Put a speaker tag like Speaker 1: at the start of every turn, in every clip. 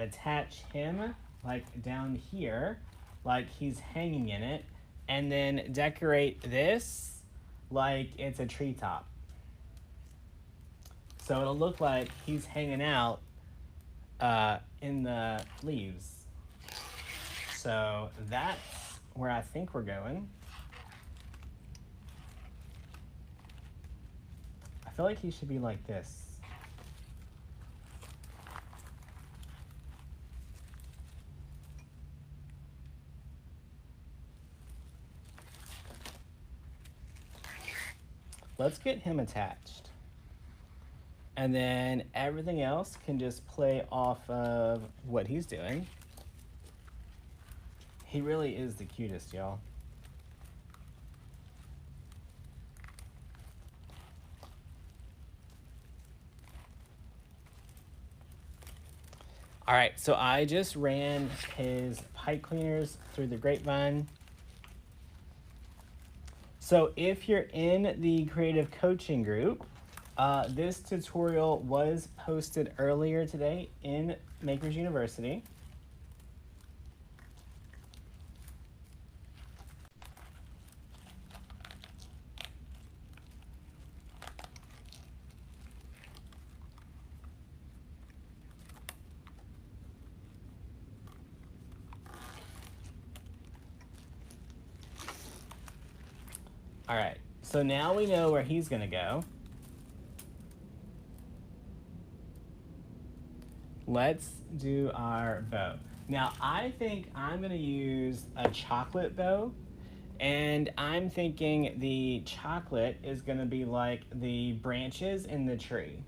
Speaker 1: attach him like down here, like he's hanging in it, and then decorate this like it's a treetop. So it'll look like he's hanging out in the leaves. So that's where I think we're going. I feel like he should be like this. Let's get him attached. And then everything else can just play off of what he's doing. He really is the cutest, y'all. All right, so I just ran his pipe cleaners through the grapevine. So if you're in the creative coaching group, this tutorial was posted earlier today in Makers University. All right, so now we know where he's gonna go. Let's do our bow. Now I think I'm gonna use a chocolate bow, and I'm thinking the chocolate is gonna be like the branches in the tree.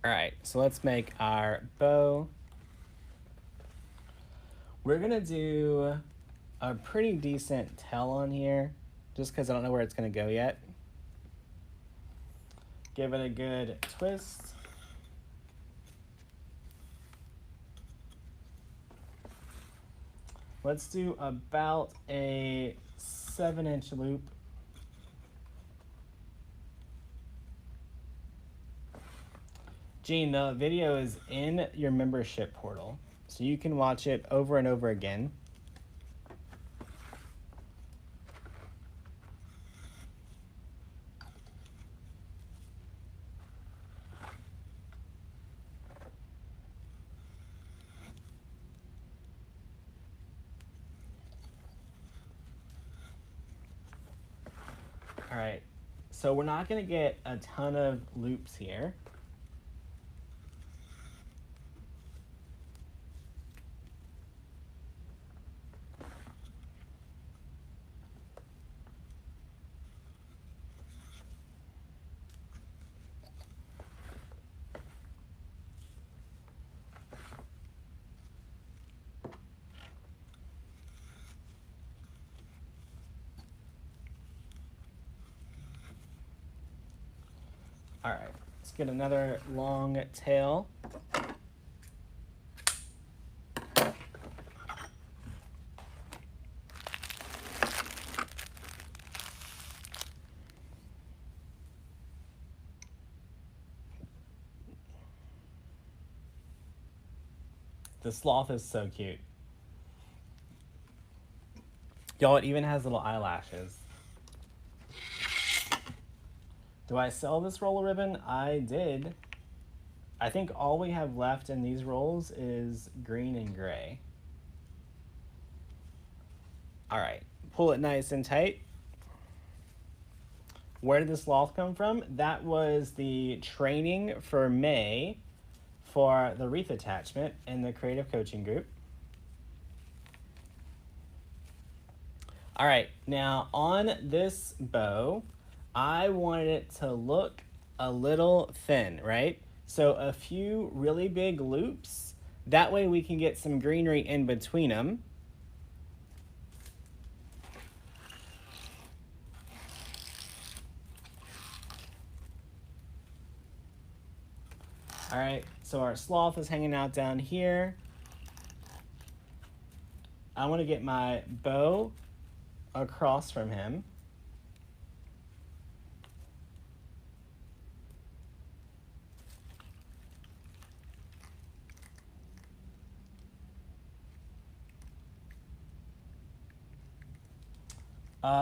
Speaker 1: All right, so let's make our bow. We're gonna do a pretty decent tail on here, just because I don't know where it's gonna go yet. Give it a good twist. Let's do about a 7-inch loop. Gene, the video is in your membership portal, so you can watch it over and over again. All right, so we're not gonna get a ton of loops here. All right, let's get another long tail. The sloth is so cute. Y'all, it even has little eyelashes. Do I sell this roll of ribbon? I did. I think all we have left in these rolls is green and gray. All right, pull it nice and tight. Where did the sloth come from? That was the training for May for the wreath attachment in the creative coaching group. All right, now on this bow, I wanted it to look a little thin, right? So a few really big loops. That way we can get some greenery in between them. All right, so our sloth is hanging out down here. I want to get my bow across from him.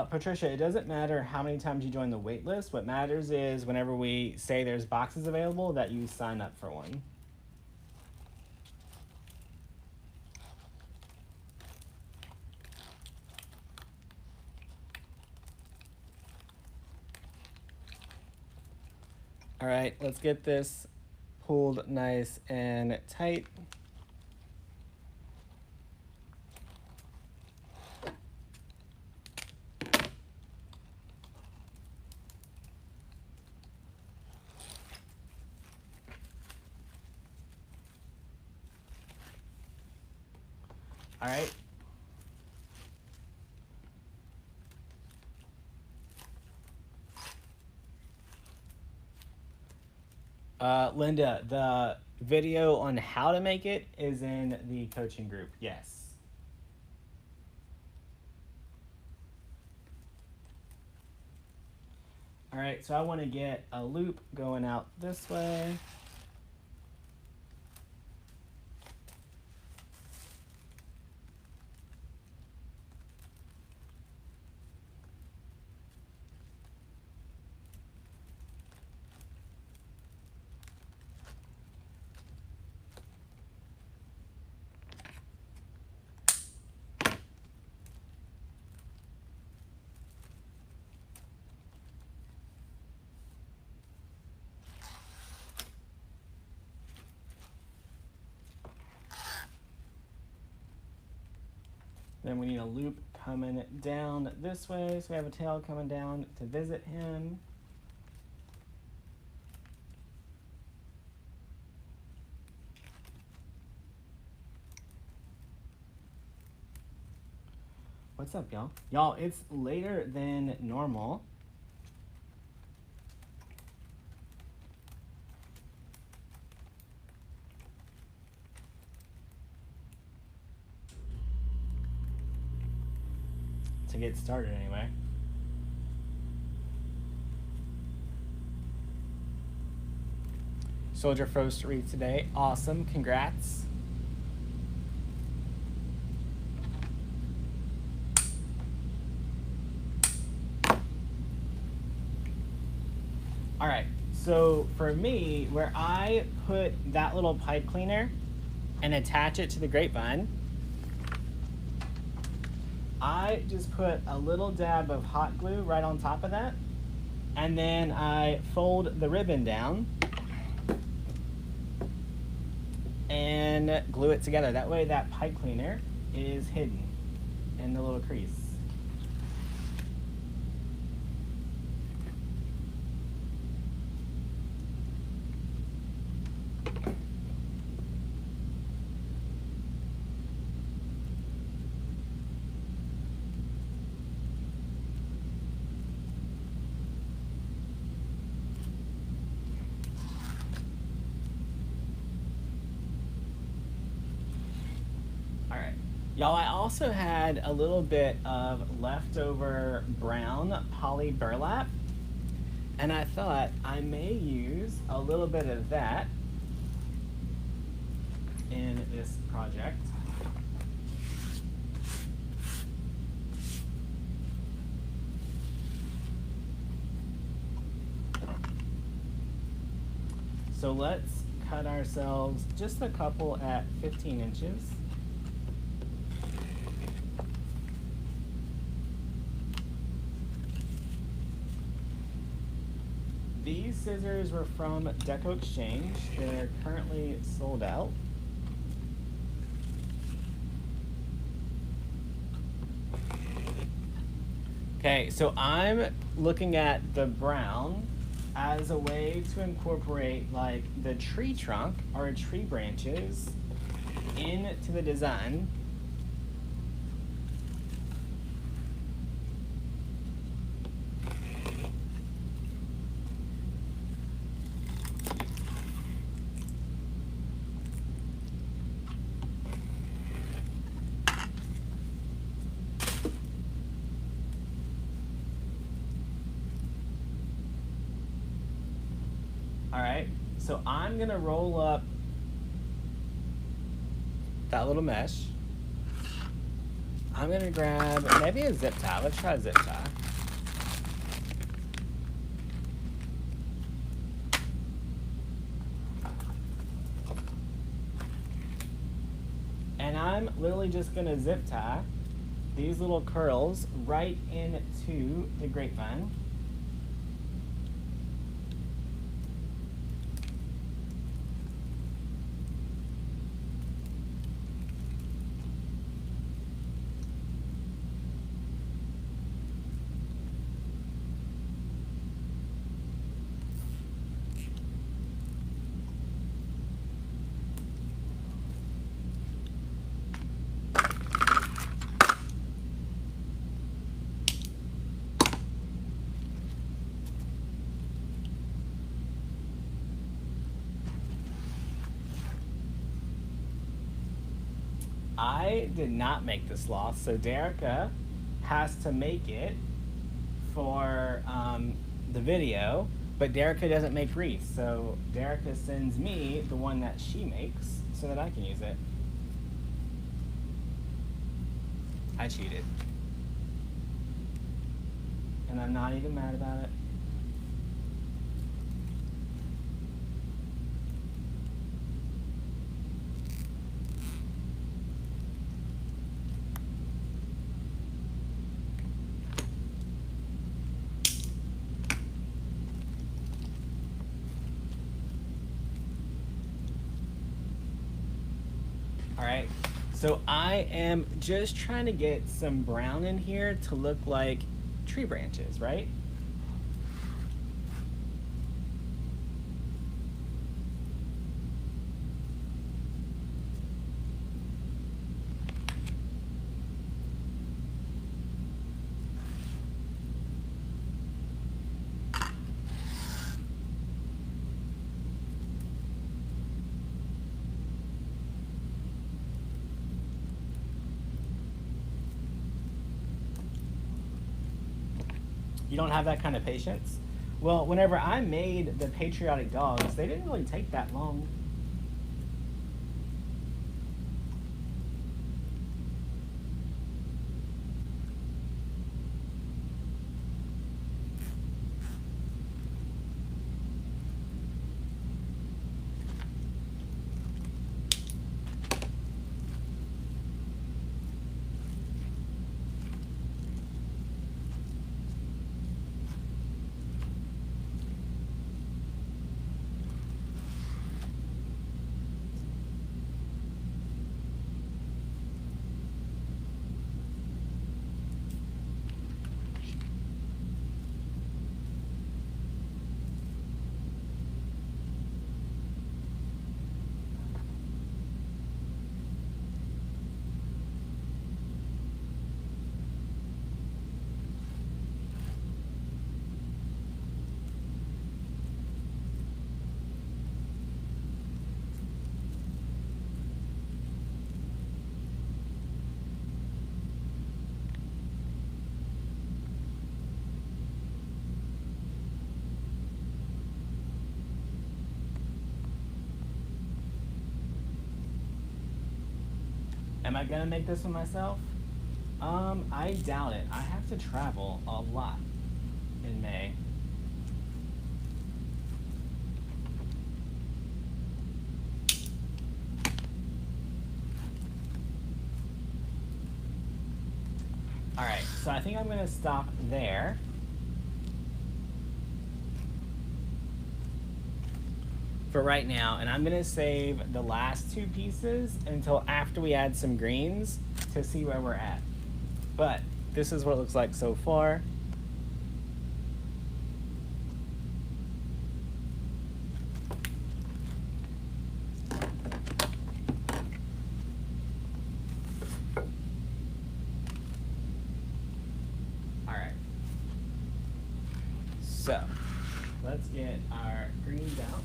Speaker 1: Patricia, it doesn't matter how many times you join the wait list. What matters is whenever we say there's boxes available that you sign up for one. All right, let's get this pulled nice and tight. All right. Linda, the video on how to make it is in the coaching group. Yes. All right, so I want to get a loop going out this way. Then we need a loop coming down this way. So we have a tail coming down to visit him. What's up, y'all? Y'all, it's later than normal. To get started anyway. Soldier first read today. Awesome. Congrats. All right. So for me, where I put that little pipe cleaner and attach it to the grapevine, I just put a little dab of hot glue right on top of that, and then I fold the ribbon down and glue it together. That way that pipe cleaner is hidden in the little crease. Y'all, I also had a little bit of leftover brown poly burlap, and I thought I may use a little bit of that in this project. So let's cut ourselves just a couple at 15 inches. These scissors were from Deco Exchange. They're currently sold out. Okay, so I'm looking at the brown as a way to incorporate like the tree trunk or tree branches into the design. All right, so I'm gonna roll up that little mesh. I'm gonna grab maybe a zip tie. Let's try a zip tie. And I'm literally just gonna zip tie these little curls right into the grapevine. I did not make the sloth, so Derica has to make it for the video, but Derica doesn't make wreaths, so Derica sends me the one that she makes so that I can use it. I cheated. And I'm not even mad about it. All right, so I am just trying to get some brown in here to look like tree branches, right? You don't have that kind of patience? Well, whenever I made the patriotic dogs, they didn't really take that long. Am I gonna make this one myself? I doubt it. I have to travel a lot in May. All right, so I think I'm gonna stop there. For right now, and I'm gonna save the last two pieces until after we add some greens to see where we're at. But this is what it looks like so far. let's get our greens out.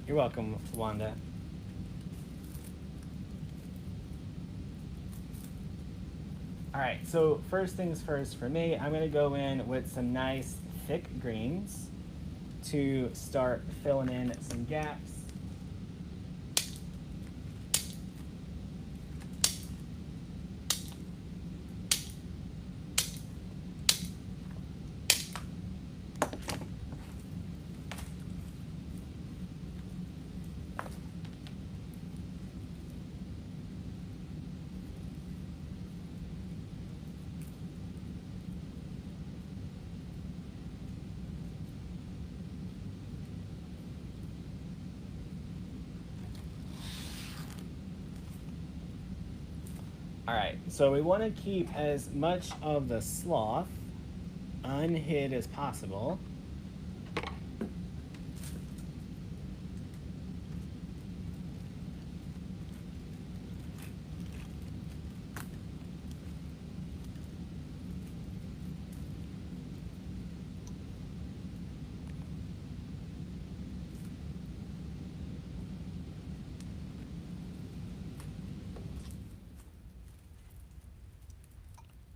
Speaker 1: You're welcome, Wanda. All right, so first things first for me, I'm gonna go in with some nice thick greens to start filling in some gaps. All right, so we want to keep as much of the sloth unhid as possible.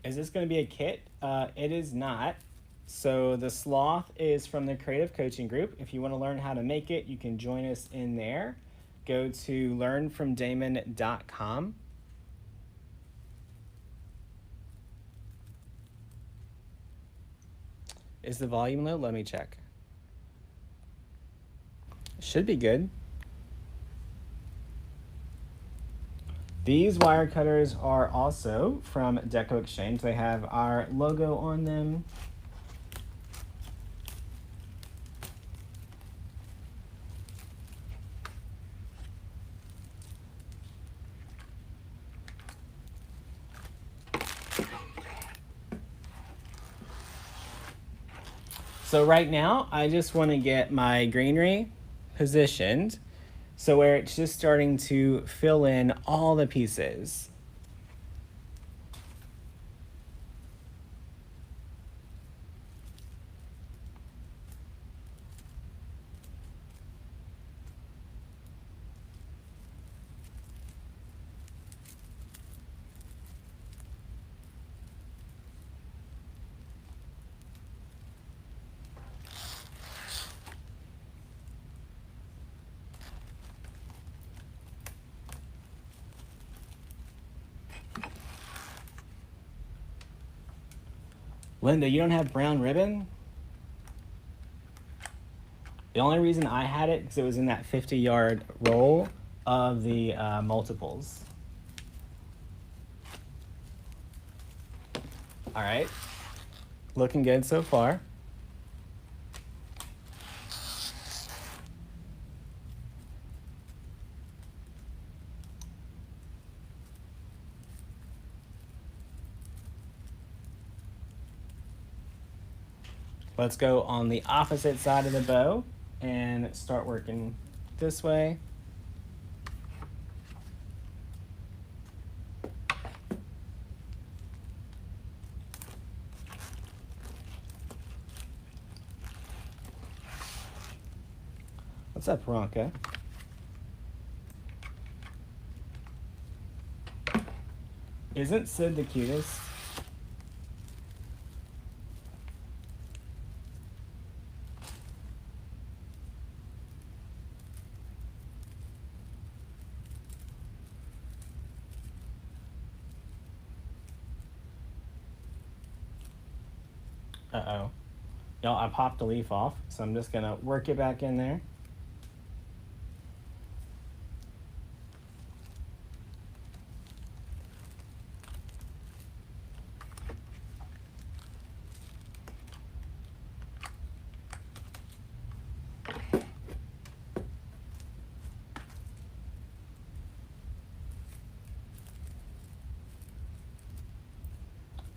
Speaker 1: Is this going to be a kit? It is not. So the sloth is from the Creative Coaching Group. If you want to learn how to make it, you can join us in there. Go to learnfromdamon.com. Is the volume low? Let me check. Should be good. These wire cutters are also from Deco Exchange. They have our logo on them. So right now, I just want to get my greenery positioned so where it's just starting to fill in all the pieces. Linda, you don't have brown ribbon? The only reason I had it because it was in that 50-yard roll of the multiples. All right, looking good so far. Let's go on the opposite side of the bow and start working this way. What's up, Ronka? Isn't Sid the cutest? Uh-oh. Y'all, I popped the leaf off, so I'm just gonna work it back in there.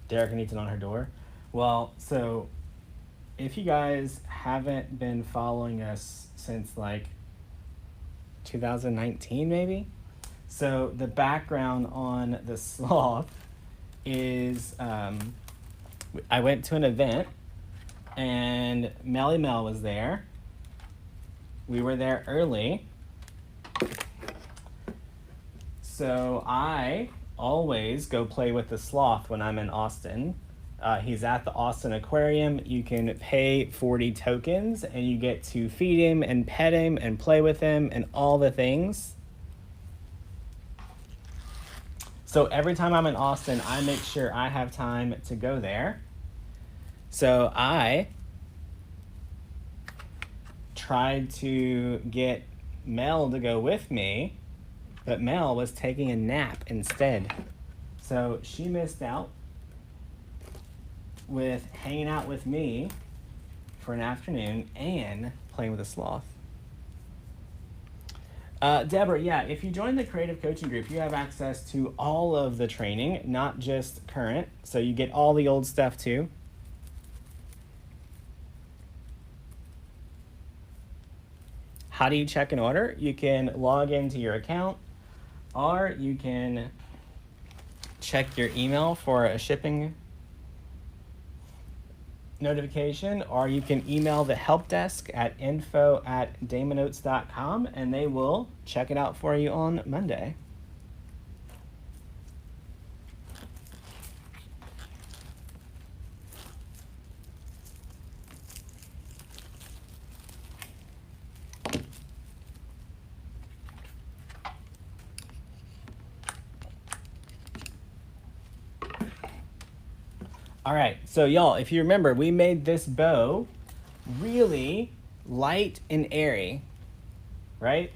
Speaker 1: Derek needs it on her door. Well, so if you guys haven't been following us since like 2019 maybe. So the background on the sloth is I went to an event and Melly Mel was there. We were there early. So I always go play with the sloth when I'm in Austin. He's at the Austin Aquarium. You can pay 40 tokens and you get to feed him and pet him and play with him and all the things. So every time I'm in Austin, I make sure I have time to go there. So I tried to get Mel to go with me, but Mel was taking a nap instead. So she missed out with hanging out with me for an afternoon and playing with a sloth. Deborah, yeah, if you join the creative coaching group, you have access to all of the training, not just current. So you get all the old stuff too. How do you check an order? You can log into your account, or you can check your email for a shipping notification, or you can email the help desk at info@damonotes.com and they will check it out for you on Monday. All right, so y'all, if you remember, we made this bow really light and airy, right?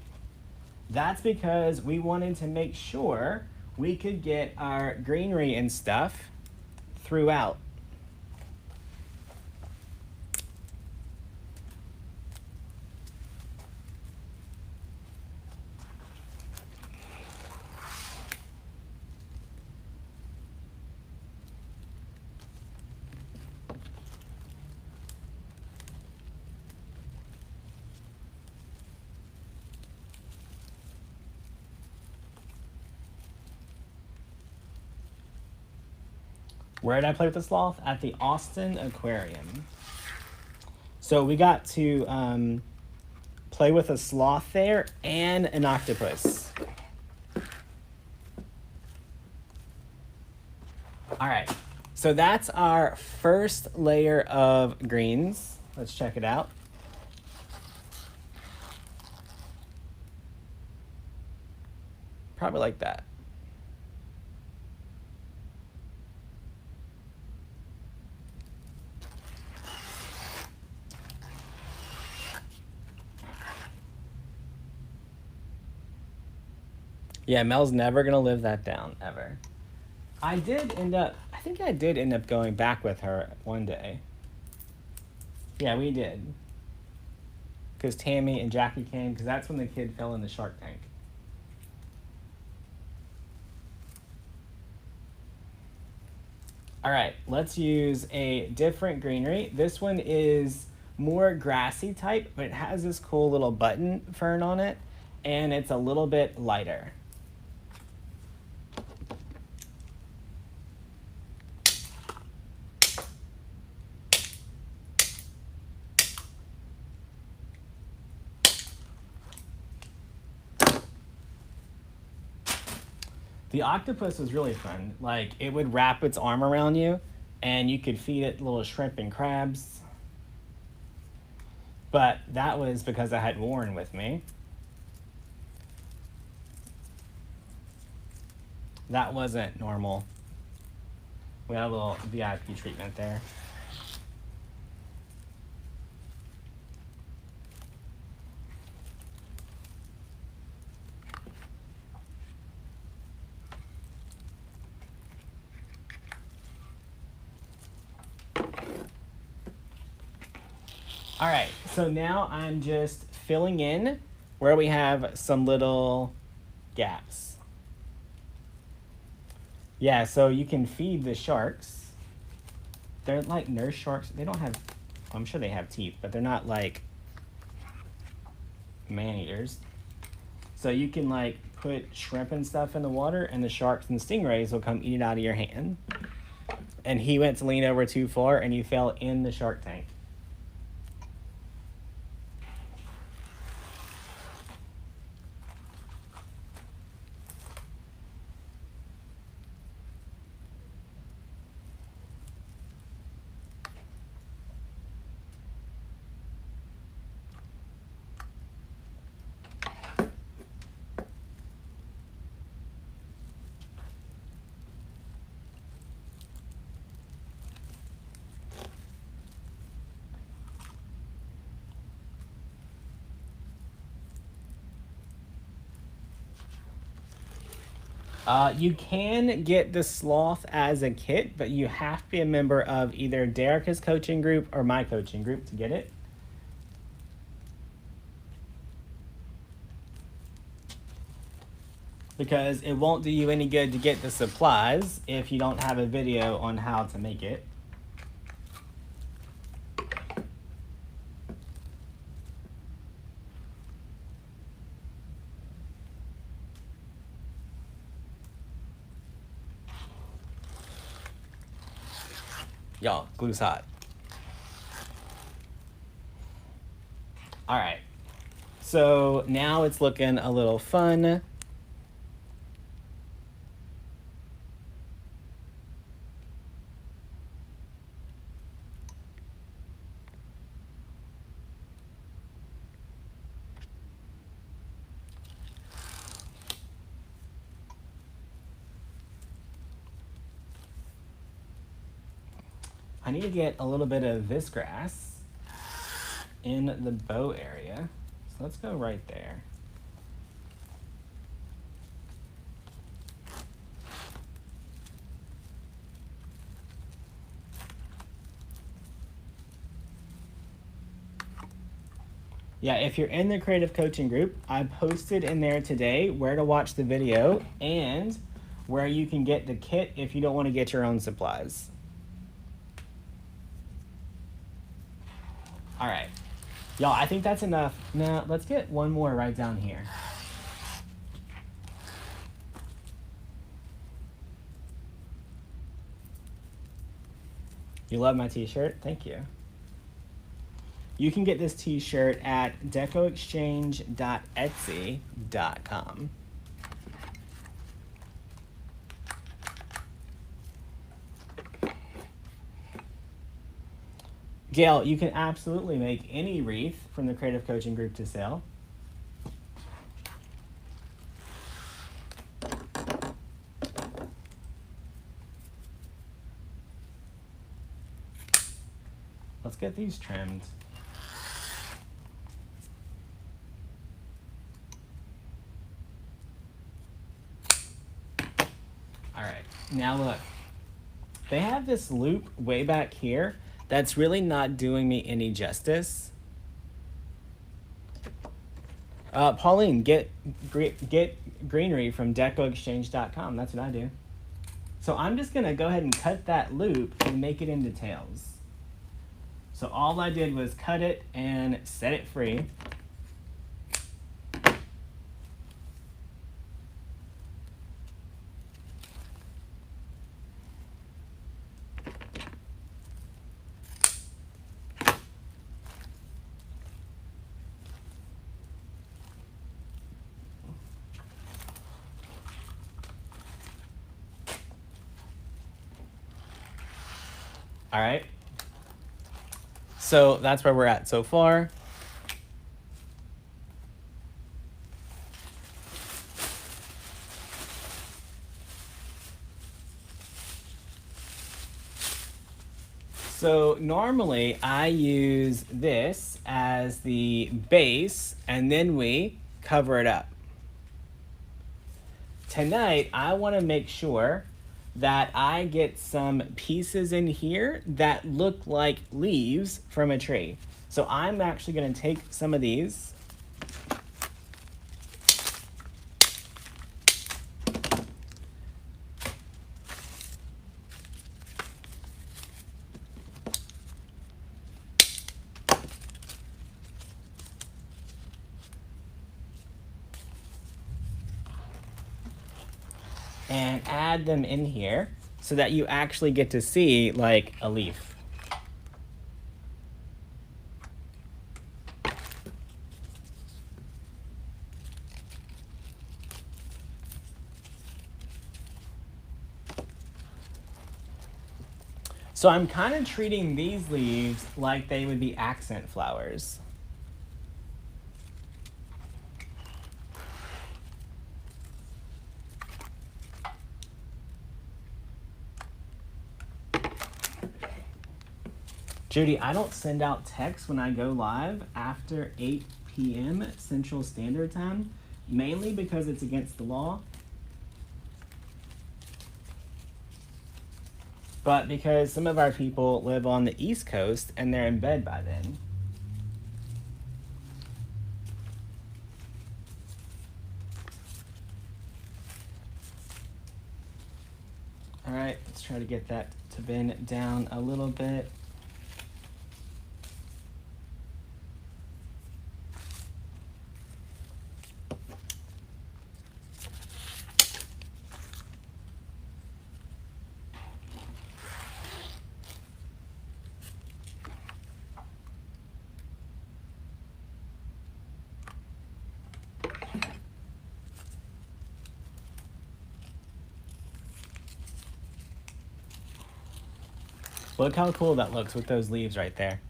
Speaker 1: That's because we wanted to make sure we could get our greenery and stuff throughout. Where did I play with the sloth? At the Austin Aquarium. So we got to play with a sloth there and an octopus. All right, so that's our first layer of greens. Let's check it out. Probably like that. Yeah, Mel's never gonna live that down, ever. I think I did end up going back with her one day. Yeah, we did. Because Tammy and Jackie came, because that's when the kid fell in the shark tank. All right, let's use a different greenery. This one is more grassy type, but it has this cool little button fern on it, and it's a little bit lighter. The octopus was really fun. Like, it would wrap its arm around you, and you could feed it little shrimp and crabs. But that was because I had Warren with me. That wasn't normal. We had a little VIP treatment there. All right, so now I'm just filling in where we have some little gaps. Yeah, so you can feed the sharks. They're like nurse sharks. They don't have, I'm sure they have teeth, but they're not like man-eaters. So you can like put shrimp and stuff in the water and the sharks and stingrays will come eat it out of your hand. And he went to lean over too far and you fell in the shark tank. You can get the sloth as a kit, but you have to be a member of either Derica's coaching group or my coaching group to get it. Because it won't do you any good to get the supplies if you don't have a video on how to make it. Y'all, glue's hot. All right. So now it's looking a little fun. I need to get a little bit of this grass in the bow area. So let's go right there. Yeah, if you're in the creative coaching group, I posted in there today where to watch the video and where you can get the kit if you don't want to get your own supplies. All right. Y'all, I think that's enough. Now, let's get one more right down here. You love my t-shirt? Thank you. You can get this t-shirt at decoexchange.etsy.com. Gail, you can absolutely make any wreath from the Creative Coaching Group to sell. Let's get these trimmed. All right, now look. They have this loop way back here that's really not doing me any justice. Pauline, get Greenery from decoexchange.com. That's what I do. So I'm just gonna go ahead and cut that loop and make it into tails. So all I did was cut it and set it free. All right. So that's where we're at so far. So normally I use this as the base and then we cover it up. Tonight, I want to make sure that I get some pieces in here that look like leaves from a tree. So I'm actually going to take some of these. and add them in here so that you actually get to see like a leaf. So I'm kind of treating these leaves like they would be accent flowers. Judy, I don't send out texts when I go live after 8 p.m. Central Standard Time, mainly because it's against the law. But because some of our people live on the East Coast and they're in bed by then. All right, let's try to get that to bend down a little bit. Look how cool that looks with those leaves right there.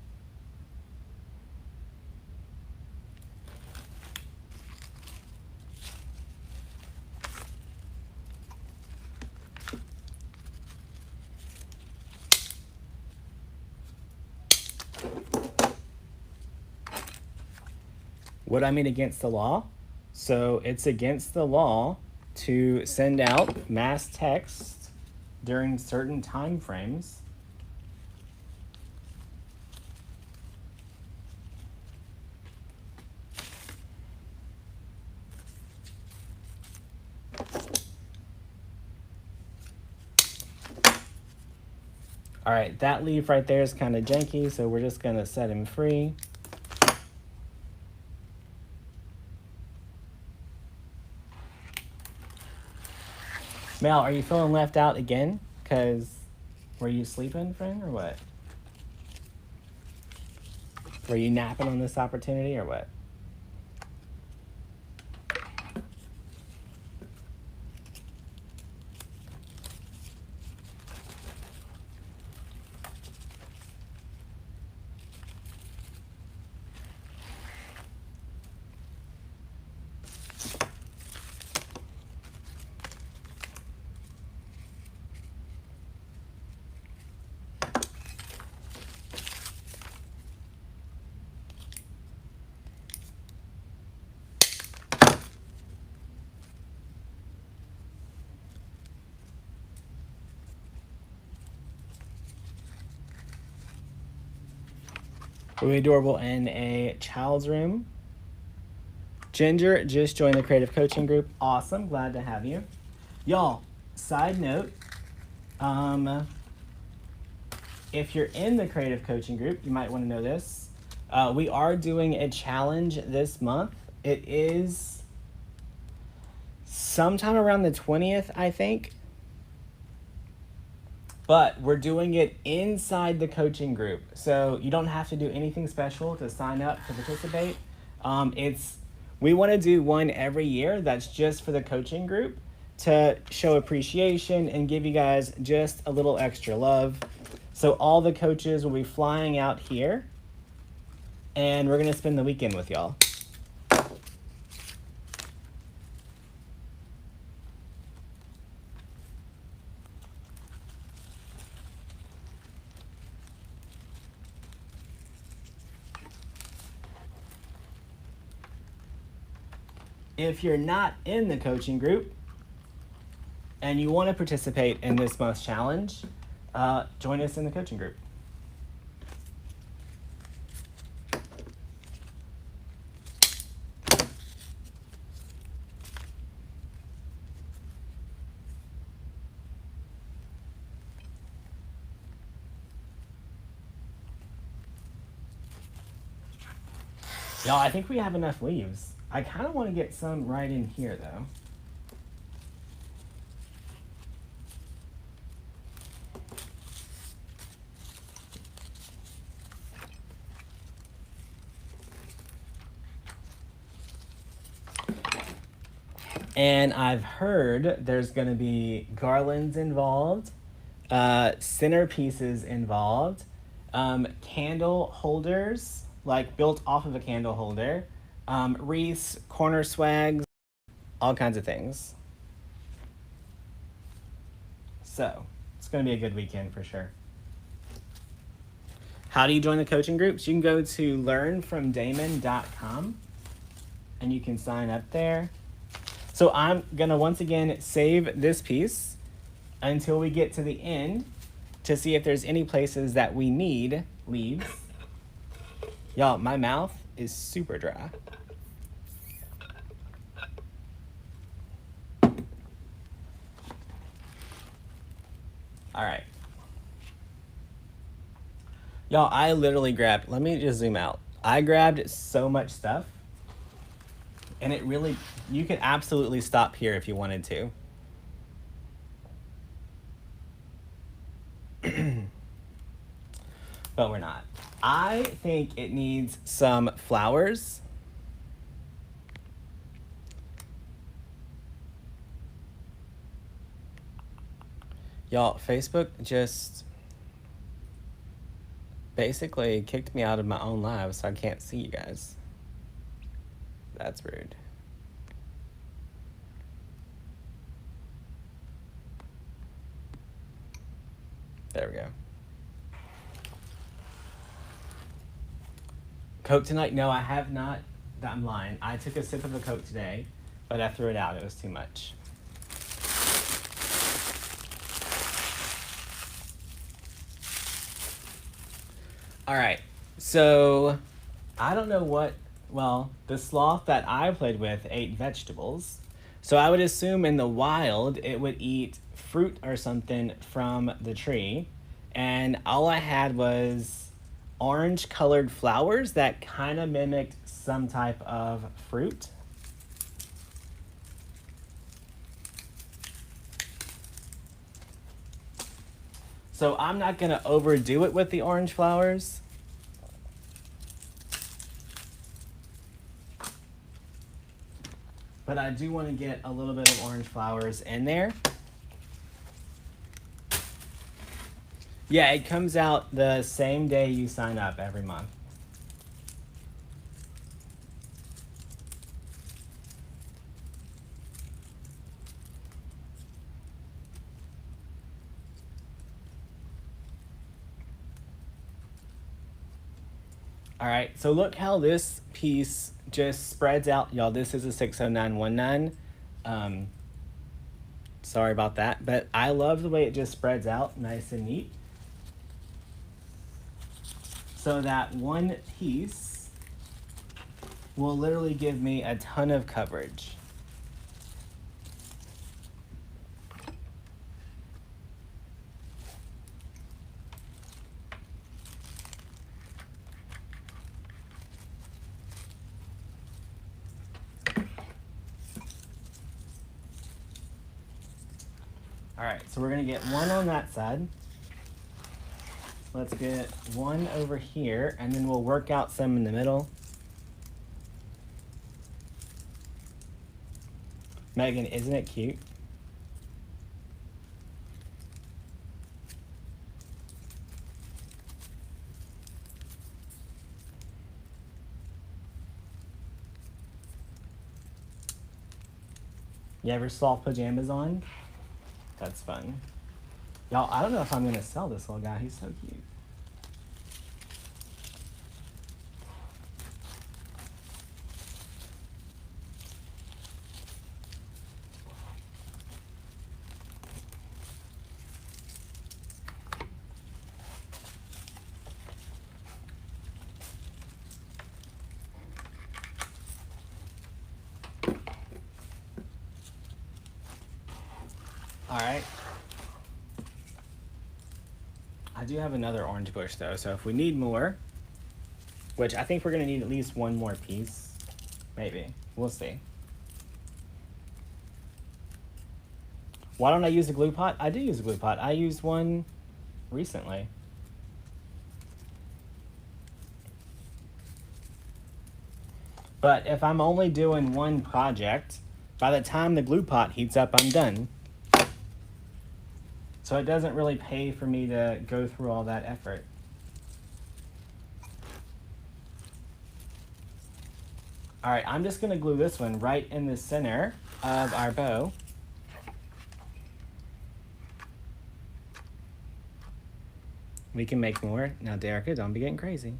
Speaker 1: What I mean against the law? So it's against the law to send out mass text during certain time frames. All right, that leaf right there is kind of janky, so we're just gonna set him free. Mel, are you feeling left out again? Because were you sleeping, friend, or what? Were you napping on this opportunity or what? Really adorable in a child's room. Ginger just joined the creative coaching group. Awesome, glad to have you. Y'all, side note, if you're in the creative coaching group, you might want to know this. We are doing a challenge this month. It is sometime around the 20th, I think. But we're doing it inside the coaching group. So you don't have to do anything special to sign up to participate. We want to do one every year that's just for the coaching group to show appreciation and give you guys just a little extra love. So all the coaches will be flying out here and we're going to spend the weekend with y'all. If you're not in the coaching group and you want to participate in this month's challenge, join us in the coaching group. Y'all, I think we have enough leaves. I kind of want to get some right in here, though. And I've heard there's going to be garlands involved, centerpieces involved, candle holders, like built off of a candle holder, wreaths, corner swags, all kinds of things. So it's going to be a good weekend for sure. How do you join the coaching groups? You can go to learnfromdamon.com and you can sign up there. So I'm going to once again save this piece until we get to the end to see if there's any places that we need leaves. Y'all, my mouth is super dry. All right. Y'all, I literally grabbed, let me just zoom out. I grabbed so much stuff. And it really, you could absolutely stop here if you wanted to. But we're not. I think it needs some flowers. Y'all, Facebook just basically kicked me out of my own live, so I can't see you guys. That's rude. There we go. Coke tonight? No, I have not. I'm lying. I took a sip of a Coke today, but I threw it out. It was too much. All right. So I don't know what, well, the sloth that I played with ate vegetables. So I would assume in the wild it would eat fruit or something from the tree. And all I had was orange colored flowers that kind of mimicked some type of fruit. So I'm not gonna overdo it with the orange flowers. But I do want to get a little bit of orange flowers in there. Yeah, it comes out the same day you sign up every month. All right, so look how this piece just spreads out. Y'all, this is a 60919. Sorry about that, but I love the way it just spreads out nice and neat. So that one piece will literally give me a ton of coverage. All right, so we're gonna get one on that side. Let's get one over here, and then we'll work out some in the middle. Megan, isn't it cute? You ever sloth pajamas on? That's fun. Y'all, I don't know if I'm gonna sell this little guy. He's so cute. All right. I do have another orange bush though, so if we need more, which I think we're gonna need at least one more piece, maybe, we'll see. Why don't I use a glue pot? I do use a glue pot. I used one recently. But if I'm only doing one project, by the time the glue pot heats up, I'm done. So it doesn't really pay for me to go through all that effort. All right, I'm just gonna glue this one right in the center of our bow. We can make more. Now, Derica, don't be getting crazy.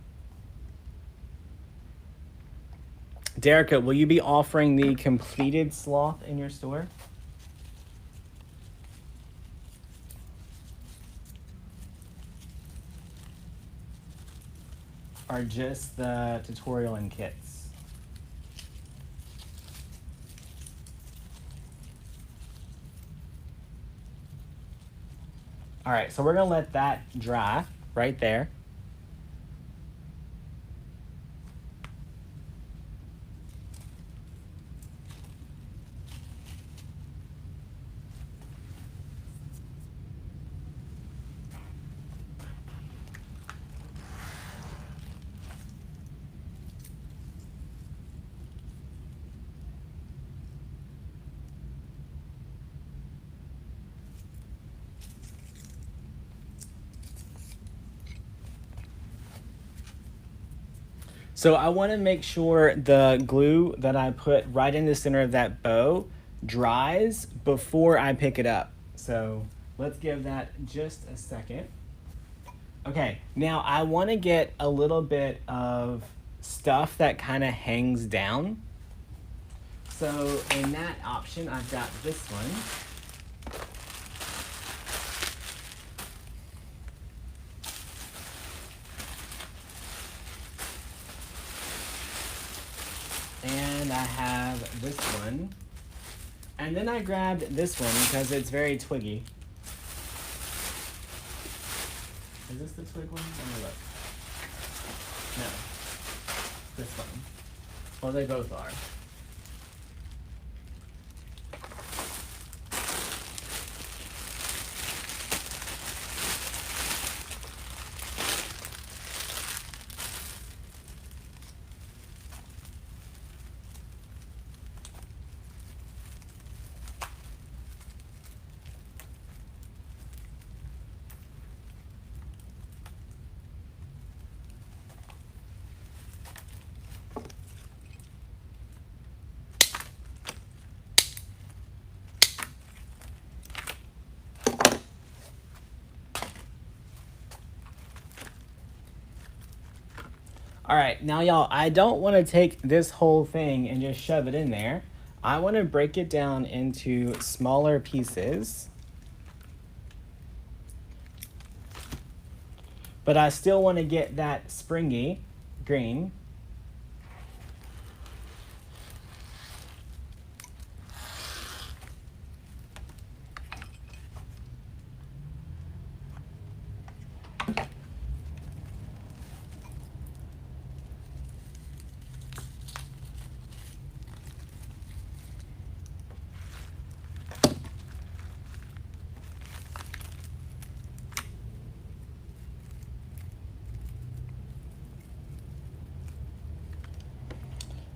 Speaker 1: Derica, will you be offering the completed sloth in your store? Or just the tutorial and kits? All right, so we're gonna let that dry right there. So I want to make sure the glue that I put right in the center of that bow dries before I pick it up. So let's give that just a second. Okay, now I want to get a little bit of stuff that kind of hangs down. So in that option, I've got this one. And I have this one. And then I grabbed this one because it's very twiggy. Is this the twig one? Let me look. No. This one. Well, they both are. All right, now y'all, I don't want to take this whole thing and just shove it in there. I want to break it down into smaller pieces. But I still want to get that springy green.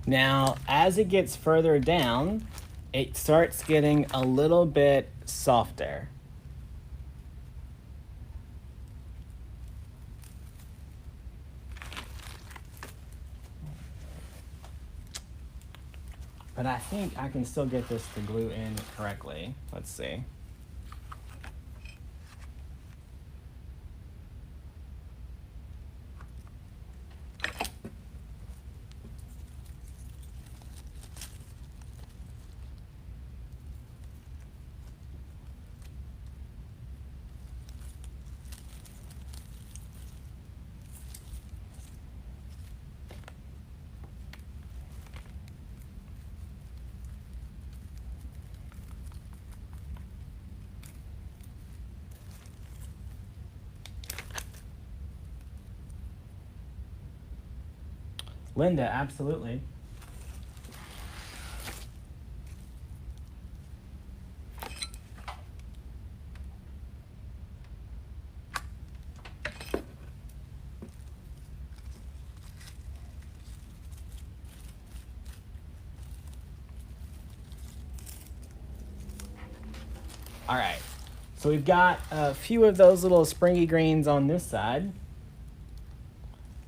Speaker 1: Now, as it gets further down, it starts getting a little bit softer. But I think I can still get this to glue in correctly. Let's see. Linda, absolutely. All right, so we've got a few of those little springy greens on this side.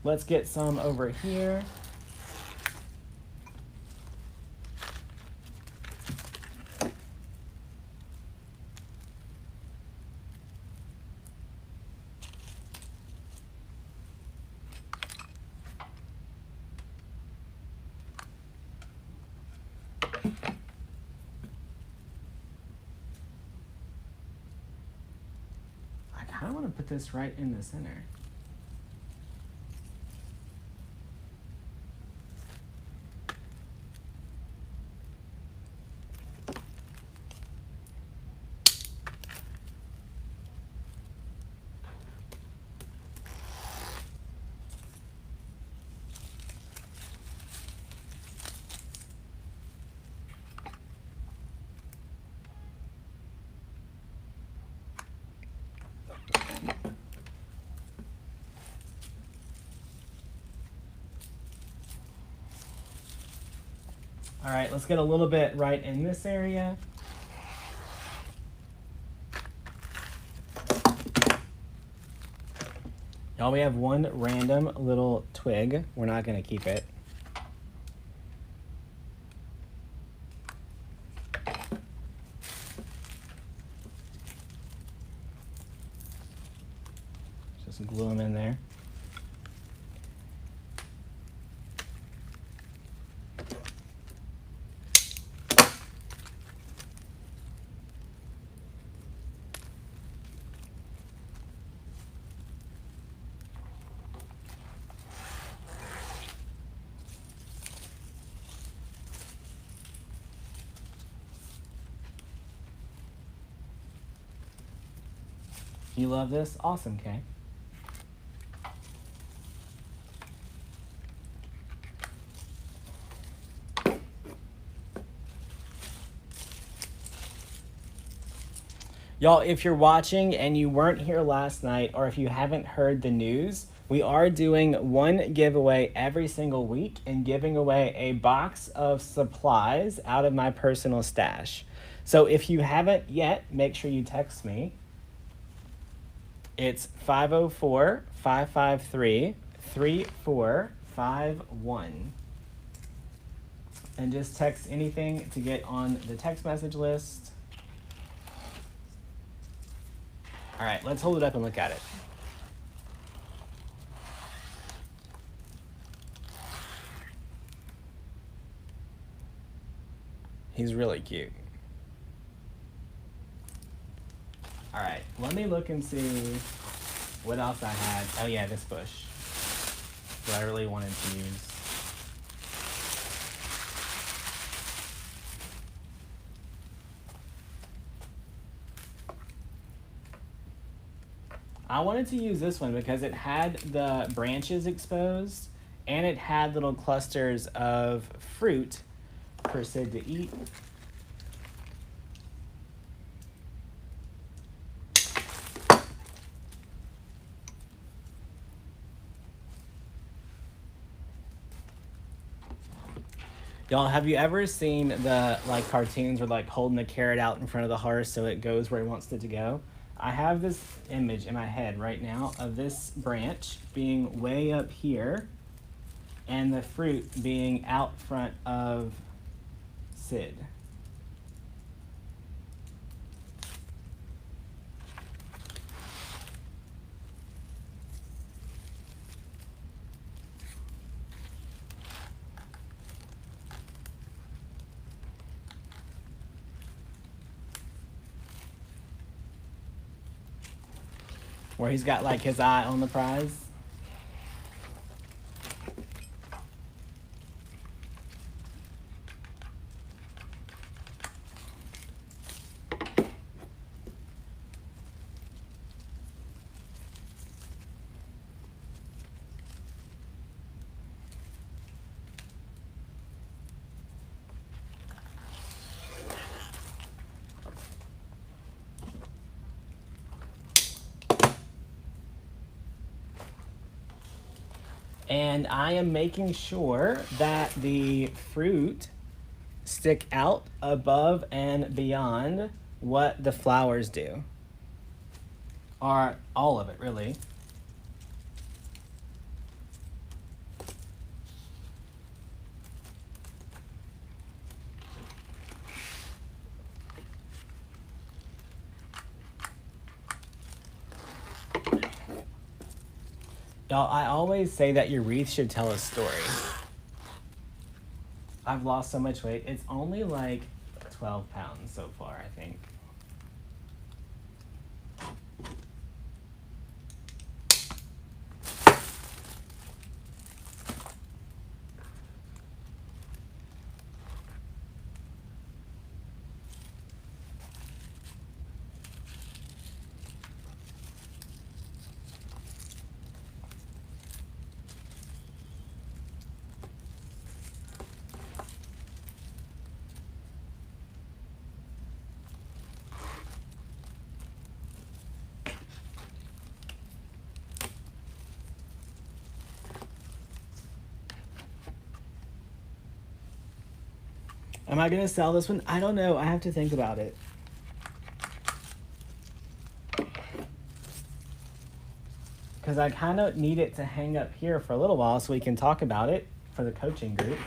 Speaker 1: Let's get some over here. I kind of want to put this right in the center. All right, let's get a little bit right in this area. Y'all, we have one random little twig. We're not gonna keep it. Just glue them in there. You love this? Awesome, Kay. Y'all, if you're watching and you weren't here last night, or if you haven't heard the news, we are doing one giveaway every single week and giving away a box of supplies out of my personal stash. So if you haven't yet, make sure you text me. It's 504-553-3451. And just text anything to get on the text message list. All right, let's hold it up and look at it. He's really cute. All right, let me look and see what else I had. Oh yeah, this bush that I really wanted to use. I wanted to use this one because it had the branches exposed and it had little clusters of fruit for Sid to eat. Y'all, have you ever seen the cartoons where holding the carrot out in front of the horse so it goes where he wants it to go? I have this image in my head right now of this branch being way up here and the fruit being out front of Sid. Where he's got his eye on the prize. And I am making sure that the fruit stick out above and beyond what the flowers do. Or all of it, really. Y'all, I always say that your wreath should tell a story. I've lost so much weight. It's only like 12 pounds so far, I think. Am I gonna sell this one? I don't know. I have to think about it. Because I kind of need it to hang up here for a little while so we can talk about it for the coaching group.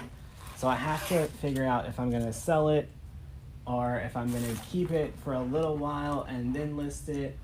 Speaker 1: So I have to figure out if I'm gonna sell it or if I'm gonna keep it for a little while and then list it.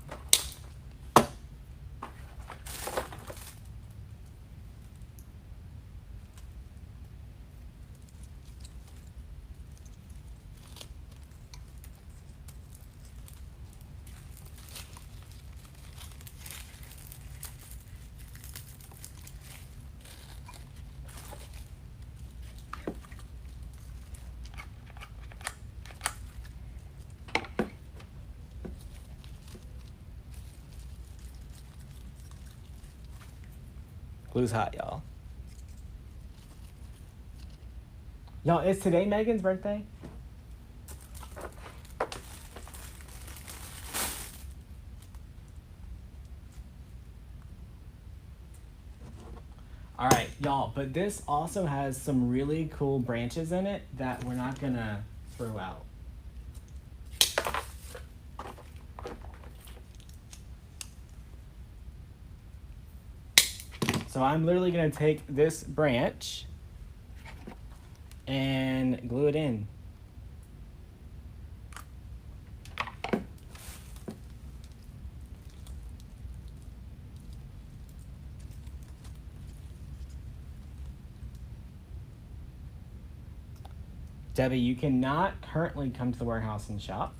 Speaker 1: Glue's hot, y'all. Y'all, is today Megan's birthday? All right, y'all, but this also has some really cool branches in it that we're not gonna throw out. So I'm literally gonna take this branch and glue it in. Debbie, you cannot currently come to the warehouse and shop.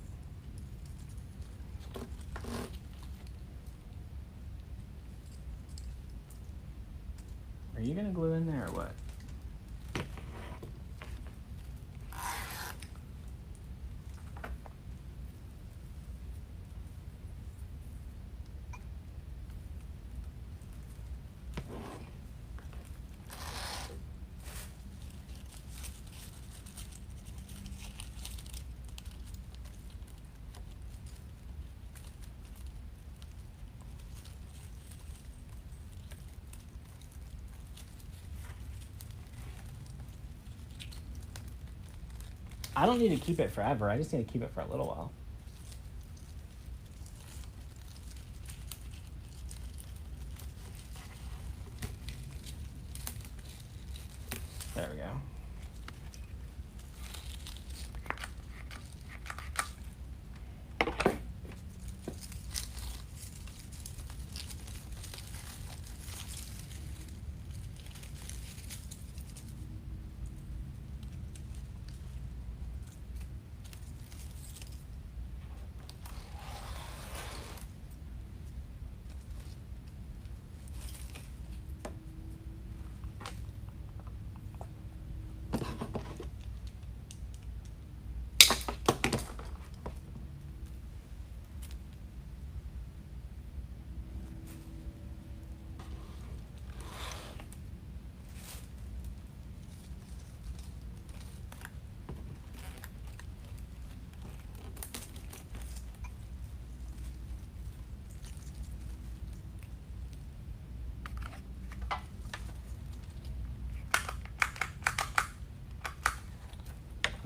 Speaker 1: Are you gonna glue in there or what? I don't need to keep it forever. I just need to keep it for a little while. There we go.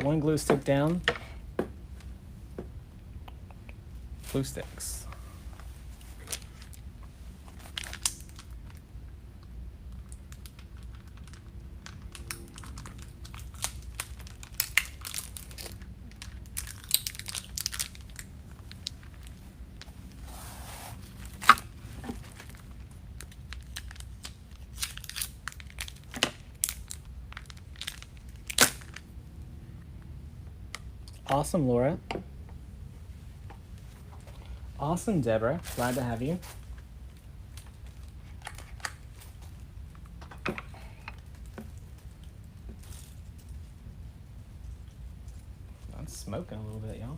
Speaker 1: One glue stick down. glue sticks. Awesome, Laura. Awesome, Deborah. Glad to have you. I'm smoking a little bit, y'all.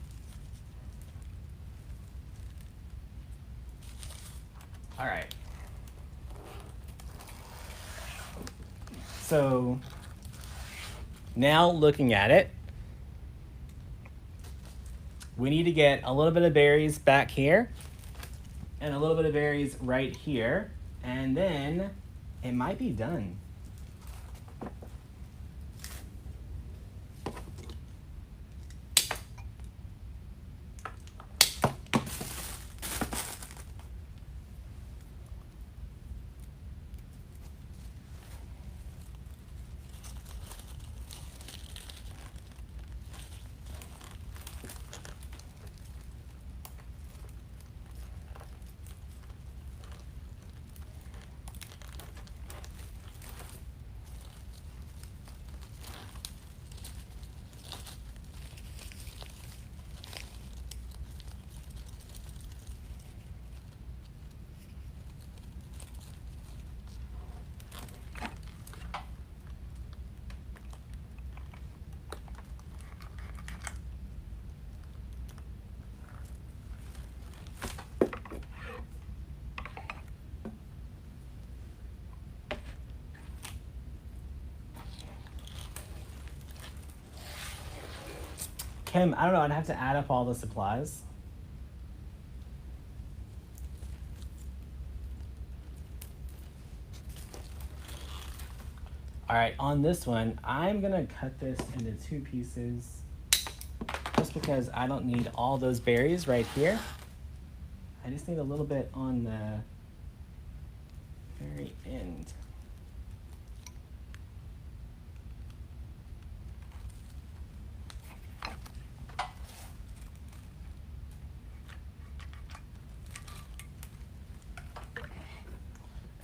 Speaker 1: All right. So now looking at it, we need to get a little bit of berries back here and a little bit of berries right here, and then it might be done. Kim, I don't know, I'd have to add up all the supplies. All right, on this one, I'm gonna cut this into 2 pieces just because I don't need all those berries right here. I just need a little bit on the very end.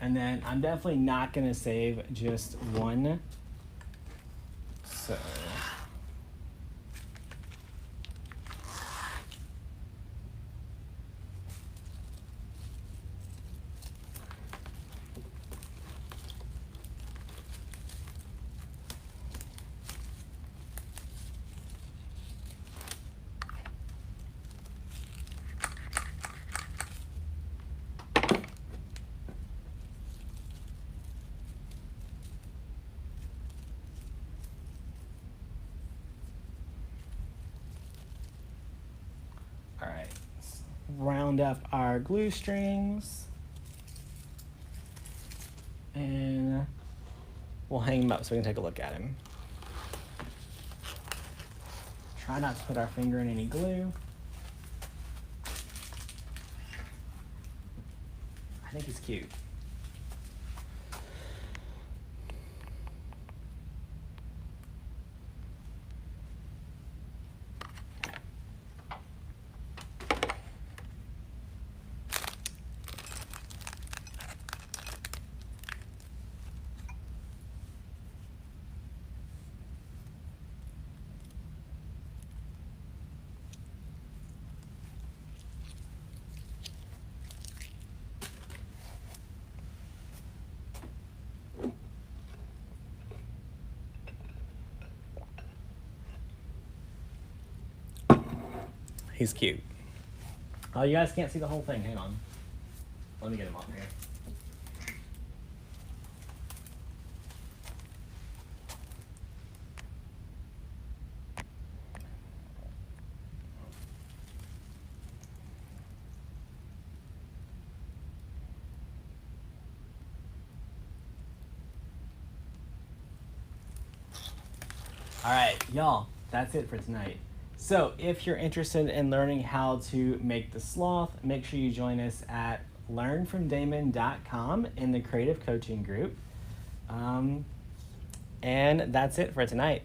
Speaker 1: And then I'm definitely not gonna save just one. So. All right, let's round up our glue strings and we'll hang him up so we can take a look at him. Try not to put our finger in any glue. I think he's cute. He's cute. Oh, you guys can't see the whole thing. Hang on. Let me get him off here. All right, y'all, that's it for tonight. So if you're interested in learning how to make the sloth, make sure you join us at learnfromdamon.com in the creative coaching group. And that's it for tonight.